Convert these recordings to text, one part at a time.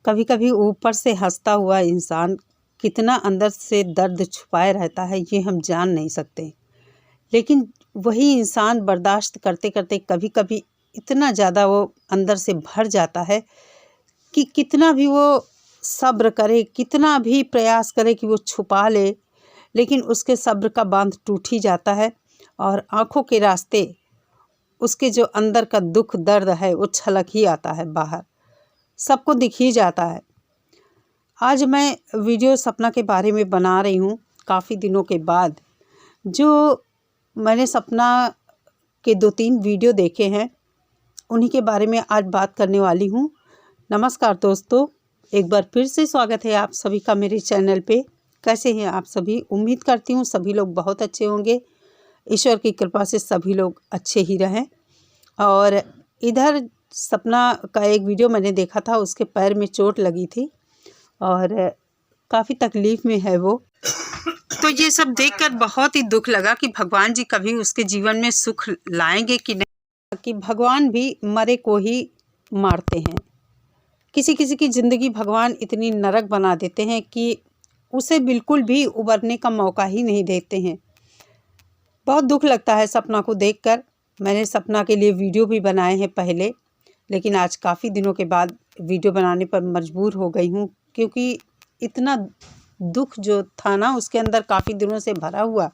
कभी कभी ऊपर से हंसता हुआ इंसान कितना अंदर से दर्द छुपाए रहता है ये हम जान नहीं सकते। लेकिन वही इंसान बर्दाश्त करते करते कभी कभी इतना ज़्यादा वो अंदर से भर जाता है कि कितना भी वो सब्र करे, कितना भी प्रयास करे कि वो छुपा ले, लेकिन उसके सब्र का बांध टूट ही जाता है और आँखों के रास्ते उसके जो अंदर का दुख दर्द है वो छलक ही आता है बाहर, सबको दिख ही जाता है। आज मैं वीडियो सपना के बारे में बना रही हूँ काफ़ी दिनों के बाद। जो मैंने सपना के 2-3 वीडियो देखे हैं उन्हीं के बारे में आज बात करने वाली हूँ। नमस्कार दोस्तों, एक बार फिर से स्वागत है आप सभी का मेरे चैनल पे। कैसे हैं आप सभी? उम्मीद करती हूँ सभी लोग बहुत अच्छे होंगे। ईश्वर की कृपा से सभी लोग अच्छे ही रहें। और इधर सपना का एक वीडियो मैंने देखा था, उसके पैर में चोट लगी थी और काफ़ी तकलीफ़ में है वो। तो ये सब देखकर बहुत ही दुख लगा कि भगवान जी कभी उसके जीवन में सुख लाएंगे कि नहीं, कि भगवान भी मरे को ही मारते हैं। किसी किसी की ज़िंदगी भगवान इतनी नरक बना देते हैं कि उसे बिल्कुल भी उबरने का मौका ही नहीं देते हैं। बहुत दुख लगता है सपना को देखकर। मैंने सपना के लिए वीडियो भी बनाए हैं पहले, लेकिन आज काफ़ी दिनों के बाद वीडियो बनाने पर मजबूर हो गई हूँ, क्योंकि इतना दुख जो था ना उसके अंदर काफ़ी दिनों से भरा हुआ।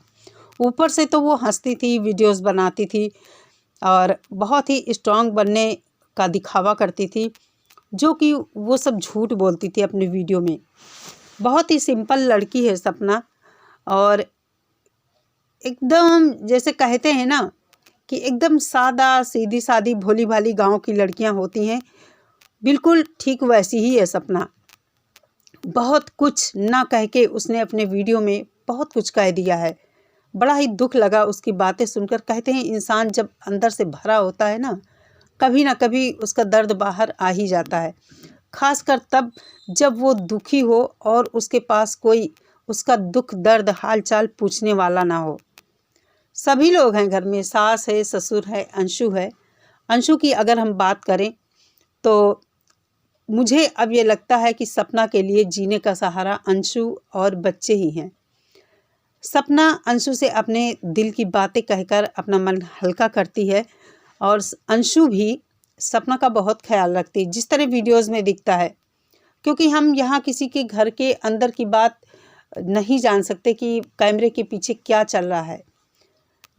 ऊपर से तो वो हंसती थी, वीडियोस बनाती थी और बहुत ही स्ट्रांग बनने का दिखावा करती थी, जो कि वो सब झूठ बोलती थी अपने वीडियो में। बहुत ही सिंपल लड़की है सपना, और एकदम जैसे कहते हैं ना कि एकदम सादा सीधी सादी भोली भाली गांव की लड़कियां होती हैं, बिल्कुल ठीक वैसी ही है सपना। बहुत कुछ ना कह के उसने अपने वीडियो में बहुत कुछ कह दिया है। बड़ा ही दुख लगा उसकी बातें सुनकर। कहते हैं इंसान जब अंदर से भरा होता है ना कभी उसका दर्द बाहर आ ही जाता है, खासकर तब जब वो दुखी हो और उसके पास कोई उसका दुख दर्द हाल चाल पूछने वाला ना हो। सभी लोग हैं घर में, सास है, ससुर है, अंशु है। अंशु की अगर हम बात करें तो मुझे अब ये लगता है कि सपना के लिए जीने का सहारा अंशु और बच्चे ही हैं। सपना अंशु से अपने दिल की बातें कहकर अपना मन हल्का करती है, और अंशु भी सपना का बहुत ख्याल रखती है, जिस तरह वीडियोस में दिखता है। क्योंकि हम यहाँ किसी के घर के अंदर की बात नहीं जान सकते कि कैमरे के पीछे क्या चल रहा है।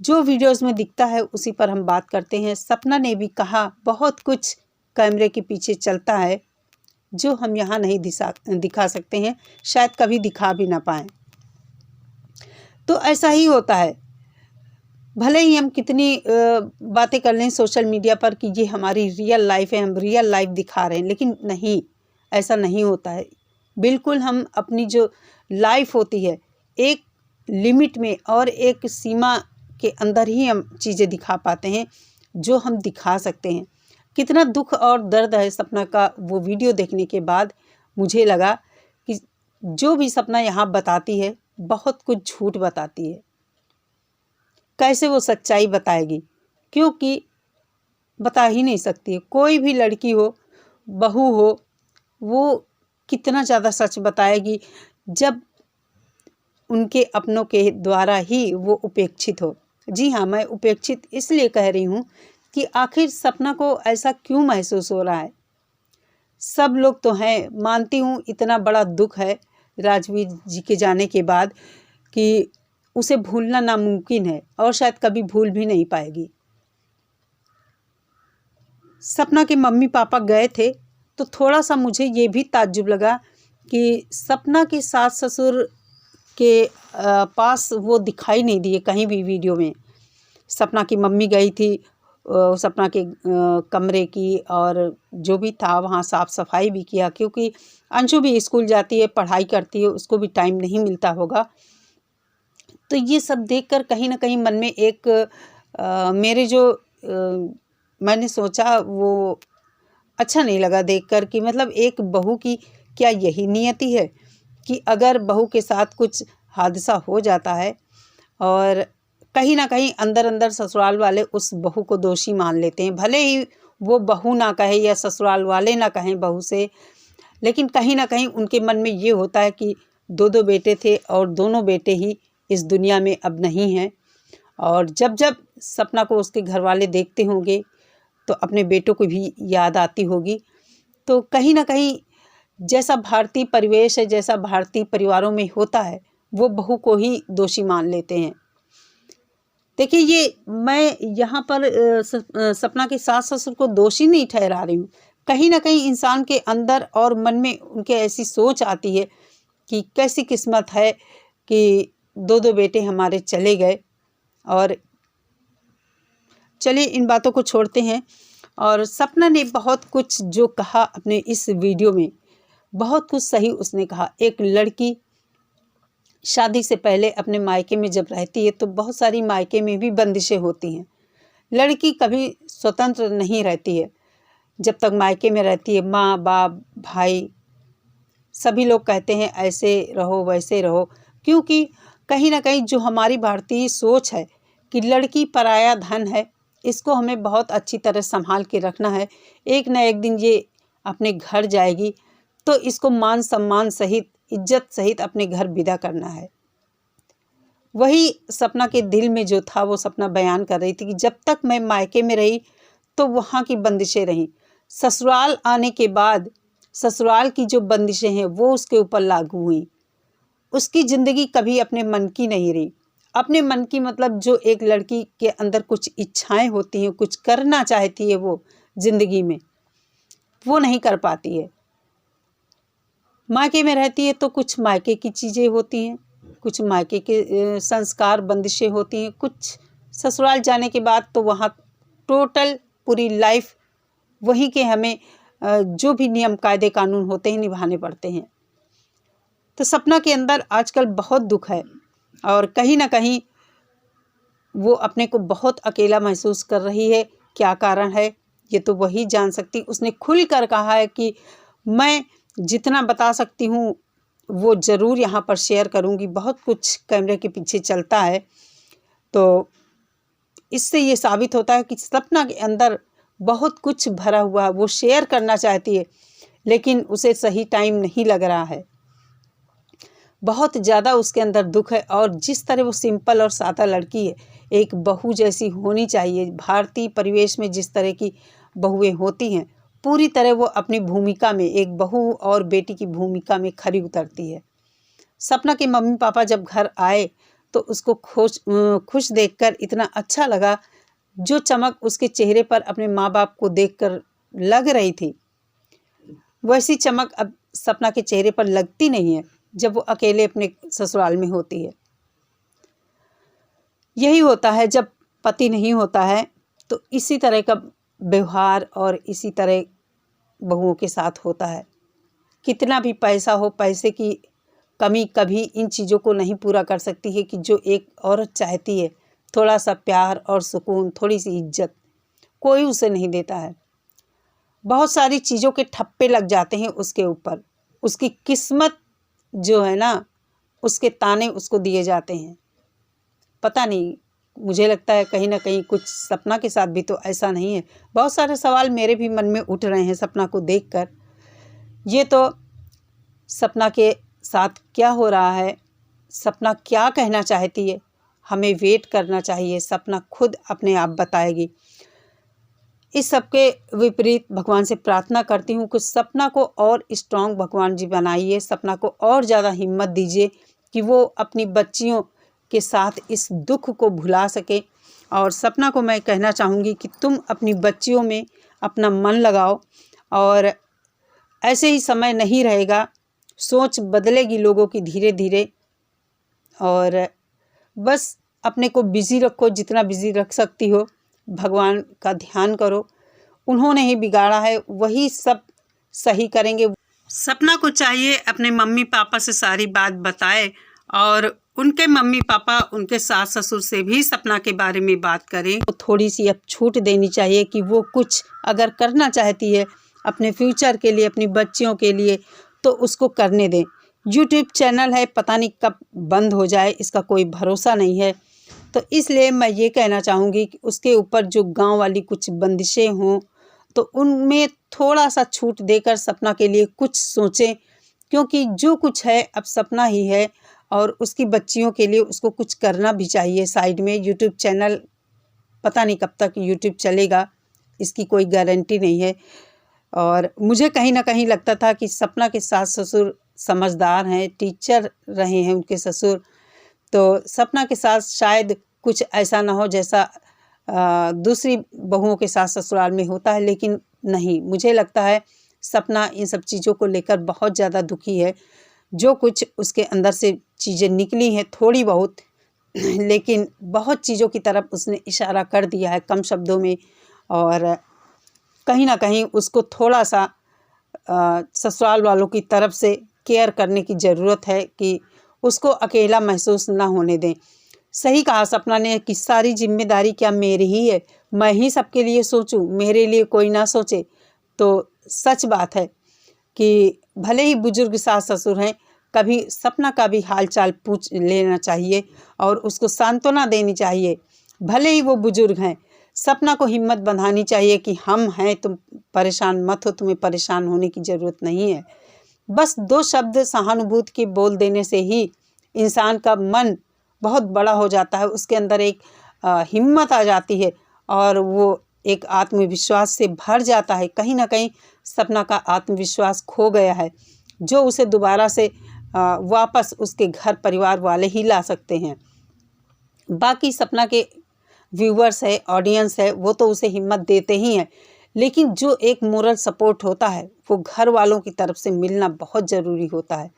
जो वीडियोस में दिखता है उसी पर हम बात करते हैं। सपना ने भी कहा बहुत कुछ कैमरे के पीछे चलता है जो हम यहाँ नहीं दिखा सकते हैं, शायद कभी दिखा भी ना पाएँ। तो ऐसा ही होता है। भले ही हम कितनी बातें कर लें सोशल मीडिया पर कि ये हमारी रियल लाइफ है, हम रियल लाइफ दिखा रहे हैं, लेकिन नहीं, ऐसा नहीं होता है। बिल्कुल हम अपनी जो लाइफ होती है एक लिमिट में और एक सीमा के अंदर ही हम चीज़ें दिखा पाते हैं जो हम दिखा सकते हैं। कितना दुख और दर्द है सपना का। वो वीडियो देखने के बाद मुझे लगा कि जो भी सपना यहाँ बताती है बहुत कुछ झूठ बताती है। कैसे वो सच्चाई बताएगी? क्योंकि बता ही नहीं सकती है। कोई भी लड़की हो, बहू हो, वो कितना ज़्यादा सच बताएगी जब उनके अपनों के द्वारा ही वो उपेक्षित हो। जी हाँ, मैं उपेक्षित इसलिए कह रही हूँ कि आखिर सपना को ऐसा क्यों महसूस हो रहा है। सब लोग तो हैं, मानती हूँ इतना बड़ा दुख है राजवीर जी के जाने के बाद कि उसे भूलना नामुमकिन है और शायद कभी भूल भी नहीं पाएगी। सपना के मम्मी पापा गए थे तो थोड़ा सा मुझे ये भी ताज्जुब लगा कि सपना के सास ससुर के पास वो दिखाई नहीं दिए कहीं भी वीडियो में। सपना की मम्मी गई थी सपना के कमरे की, और जो भी था वहाँ साफ़ सफाई भी किया, क्योंकि अंशु भी स्कूल जाती है, पढ़ाई करती है, उसको भी टाइम नहीं मिलता होगा। तो ये सब देखकर कहीं ना कहीं मन में एक मेरे जो मैंने सोचा वो अच्छा नहीं लगा देखकर कि मतलब एक बहू की क्या यही नियति है कि अगर बहू के साथ कुछ हादसा हो जाता है और कहीं ना कहीं अंदर अंदर ससुराल वाले उस बहू को दोषी मान लेते हैं। भले ही वो बहू ना कहे या ससुराल वाले ना कहें बहू से, लेकिन कहीं ना कहीं उनके मन में ये होता है कि दो दो बेटे थे और दोनों बेटे ही इस दुनिया में अब नहीं हैं। और जब जब सपना को उसके घर वाले देखते होंगे तो अपने बेटों को भी याद आती होगी। तो कहीं ना कहीं जैसा भारतीय परिवेश है, जैसा भारतीय परिवारों में होता है, वो बहू को ही दोषी मान लेते हैं। देखिए, ये मैं यहाँ पर सपना के सास ससुर को दोषी नहीं ठहरा रही हूँ। कहीं ना कहीं इंसान के अंदर और मन में उनके ऐसी सोच आती है कि कैसी किस्मत है कि दो दो बेटे हमारे चले गए। और चलिए इन बातों को छोड़ते हैं। और सपना ने बहुत कुछ जो कहा अपने इस वीडियो में, बहुत कुछ सही उसने कहा। एक लड़की शादी से पहले अपने मायके में जब रहती है तो बहुत सारी मायके में भी बंदिशें होती हैं। लड़की कभी स्वतंत्र नहीं रहती है जब तक मायके में रहती है। माँ बाप भाई सभी लोग कहते हैं ऐसे रहो वैसे रहो, क्योंकि कहीं ना कहीं जो हमारी भारतीय सोच है कि लड़की पराया धन है, इसको हमें बहुत अच्छी तरह संभाल के रखना है। एक न एक दिन ये अपने घर जाएगी तो इसको मान सम्मान सहित, इज्जत सहित अपने घर विदा करना है। वही सपना के दिल में जो था वो सपना बयान कर रही थी कि जब तक मैं मायके में रही तो वहाँ की बंदिशें रहीं, ससुराल आने के बाद ससुराल की जो बंदिशें हैं वो उसके ऊपर लागू हुई। उसकी ज़िंदगी कभी अपने मन की नहीं रही। अपने मन की मतलब जो एक लड़की के अंदर कुछ इच्छाएं होती हैं, कुछ करना चाहती है वो ज़िंदगी में, वो नहीं कर पाती है। मायके में रहती है तो कुछ मायके की चीज़ें होती हैं, कुछ मायके के संस्कार बंदिशें होती हैं, कुछ ससुराल जाने के बाद तो वहाँ टोटल पूरी लाइफ वहीं के हमें जो भी नियम कायदे कानून होते हैं निभाने पड़ते हैं। तो सपना के अंदर आजकल बहुत दुख है और कहीं ना कहीं वो अपने को बहुत अकेला महसूस कर रही है। क्या कारण है ये तो वही जान सकती। उसने खुल कर कहा है कि मैं जितना बता सकती हूँ वो ज़रूर यहाँ पर शेयर करूँगी। बहुत कुछ कैमरे के पीछे चलता है, तो इससे ये साबित होता है कि सपना के अंदर बहुत कुछ भरा हुआ है। वो शेयर करना चाहती है लेकिन उसे सही टाइम नहीं लग रहा है। बहुत ज़्यादा उसके अंदर दुख है। और जिस तरह वो सिंपल और सादा लड़की है, एक बहू जैसी होनी चाहिए। भारतीय परिवेश में जिस तरह की बहुएं होती हैं, पूरी तरह वो अपनी भूमिका में, एक बहू और बेटी की भूमिका में खरी उतरती है। सपना के मम्मी पापा जब घर आए तो उसको खुश देखकर इतना अच्छा लगा। जो चमक उसके चेहरे पर अपने माँ बाप को देखकर लग रही थी, वैसी चमक अब सपना के चेहरे पर लगती नहीं है जब वो अकेले अपने ससुराल में होती है। यही होता है जब पति नहीं होता है, तो इसी तरह का व्यवहार और इसी तरह बहुओं के साथ होता है। कितना भी पैसा हो, पैसे की कमी कभी इन चीज़ों को नहीं पूरा कर सकती है कि जो एक औरत चाहती है। थोड़ा सा प्यार और सुकून, थोड़ी सी इज्जत, कोई उसे नहीं देता है। बहुत सारी चीज़ों के ठप्पे लग जाते हैं उसके ऊपर। उसकी किस्मत जो है ना, उसके ताने उसको दिए जाते हैं। पता नहीं, मुझे लगता है कहीं ना कहीं कुछ सपना के साथ भी तो ऐसा नहीं है। बहुत सारे सवाल मेरे भी मन में उठ रहे हैं सपना को देखकर। ये तो सपना के साथ क्या हो रहा है, सपना क्या कहना चाहती है, हमें वेट करना चाहिए। सपना खुद अपने आप बताएगी। इस सब के विपरीत भगवान से प्रार्थना करती हूँ कि सपना को और स्ट्रांग भगवान जी बनाइए। सपना को और ज़्यादा हिम्मत दीजिए कि वो अपनी बच्चियों के साथ इस दुख को भुला सके। और सपना को मैं कहना चाहूँगी कि तुम अपनी बच्चियों में अपना मन लगाओ। और ऐसे ही समय नहीं रहेगा, सोच बदलेगी लोगों की धीरे धीरे। और बस अपने को बिज़ी रखो, जितना बिज़ी रख सकती हो। भगवान का ध्यान करो, उन्होंने ही बिगाड़ा है, वही सब सही करेंगे। सपना को चाहिए अपने मम्मी पापा से सारी बात बताए और उनके मम्मी पापा, उनके सास ससुर से भी सपना के बारे में बात करें। तो थोड़ी सी अब छूट देनी चाहिए कि वो कुछ अगर करना चाहती है अपने फ्यूचर के लिए, अपनी बच्चियों के लिए, तो उसको करने दें। यूट्यूब चैनल है, पता नहीं कब बंद हो जाए, इसका कोई भरोसा नहीं है। तो इसलिए मैं ये कहना चाहूँगी कि उसके ऊपर जो गांव वाली कुछ बंदिशें हों तो उनमें थोड़ा सा छूट देकर सपना के लिए कुछ सोचें, क्योंकि जो कुछ है अब सपना ही है और उसकी बच्चियों के लिए उसको कुछ करना भी चाहिए साइड में। यूट्यूब चैनल पता नहीं कब तक यूट्यूब चलेगा, इसकी कोई गारंटी नहीं है। और मुझे कहीं ना कहीं लगता था कि सपना के सास ससुर समझदार हैं, टीचर रहे हैं उनके ससुर, तो सपना के साथ शायद कुछ ऐसा ना हो जैसा दूसरी बहुओं के साथ ससुराल में होता है। लेकिन नहीं, मुझे लगता है सपना इन सब चीज़ों को लेकर बहुत ज़्यादा दुखी है। जो कुछ उसके अंदर से चीज़ें निकली हैं थोड़ी बहुत, लेकिन बहुत चीज़ों की तरफ उसने इशारा कर दिया है कम शब्दों में। और कहीं ना कहीं उसको थोड़ा सा ससुराल वालों की तरफ से केयर करने की ज़रूरत है कि उसको अकेला महसूस ना होने दें। सही कहा सपना ने कि सारी जिम्मेदारी क्या मेरी ही है, मैं ही सबके लिए सोचूं, मेरे लिए कोई ना सोचे। तो सच बात है कि भले ही बुजुर्ग सास ससुर हैं, कभी सपना का भी हाल चाल पूछ लेना चाहिए और उसको सांत्वना देनी चाहिए। भले ही वो बुजुर्ग हैं, सपना को हिम्मत बंधानी चाहिए कि हम हैं, तुम परेशान मत हो, तुम्हें परेशान होने की ज़रूरत नहीं है। बस 2 शब्द सहानुभूति के बोल देने से ही इंसान का मन बहुत बड़ा हो जाता है, उसके अंदर एक हिम्मत आ जाती है और वो एक आत्मविश्वास से भर जाता है। कहीं ना कहीं सपना का आत्मविश्वास खो गया है, जो उसे दोबारा से वापस उसके घर परिवार वाले ही ला सकते हैं। बाकी सपना के व्यूअर्स है, ऑडियंस है, वो तो उसे हिम्मत देते ही हैं, लेकिन जो एक मोरल सपोर्ट होता है वो घर वालों की तरफ से मिलना बहुत ज़रूरी होता है।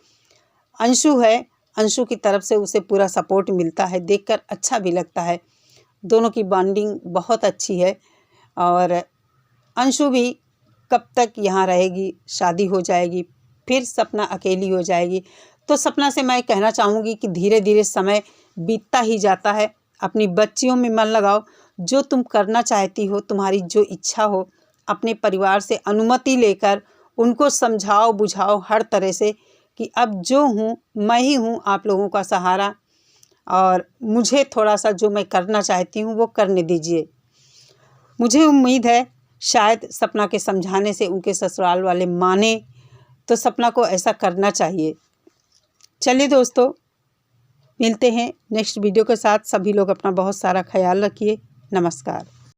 अंशु है, अंशु की तरफ से उसे पूरा सपोर्ट मिलता है, देखकर अच्छा भी लगता है। दोनों की बॉन्डिंग बहुत अच्छी है और अंशु भी कब तक यहाँ रहेगी, शादी हो जाएगी, फिर सपना अकेली हो जाएगी। तो सपना से मैं कहना चाहूँगी कि धीरे धीरे समय बीतता ही जाता है, अपनी बच्चियों में मन लगाओ, जो तुम करना चाहती हो, तुम्हारी जो इच्छा हो, अपने परिवार से अनुमति लेकर उनको समझाओ बुझाओ हर तरह से कि अब जो हूँ मैं ही हूँ आप लोगों का सहारा, और मुझे थोड़ा सा जो मैं करना चाहती हूँ वो करने दीजिए। मुझे उम्मीद है शायद सपना के समझाने से उनके ससुराल वाले माने, तो सपना को ऐसा करना चाहिए। चलिए दोस्तों, मिलते हैं नेक्स्ट वीडियो के साथ। सभी लोग अपना बहुत सारा ख्याल रखिए। नमस्कार।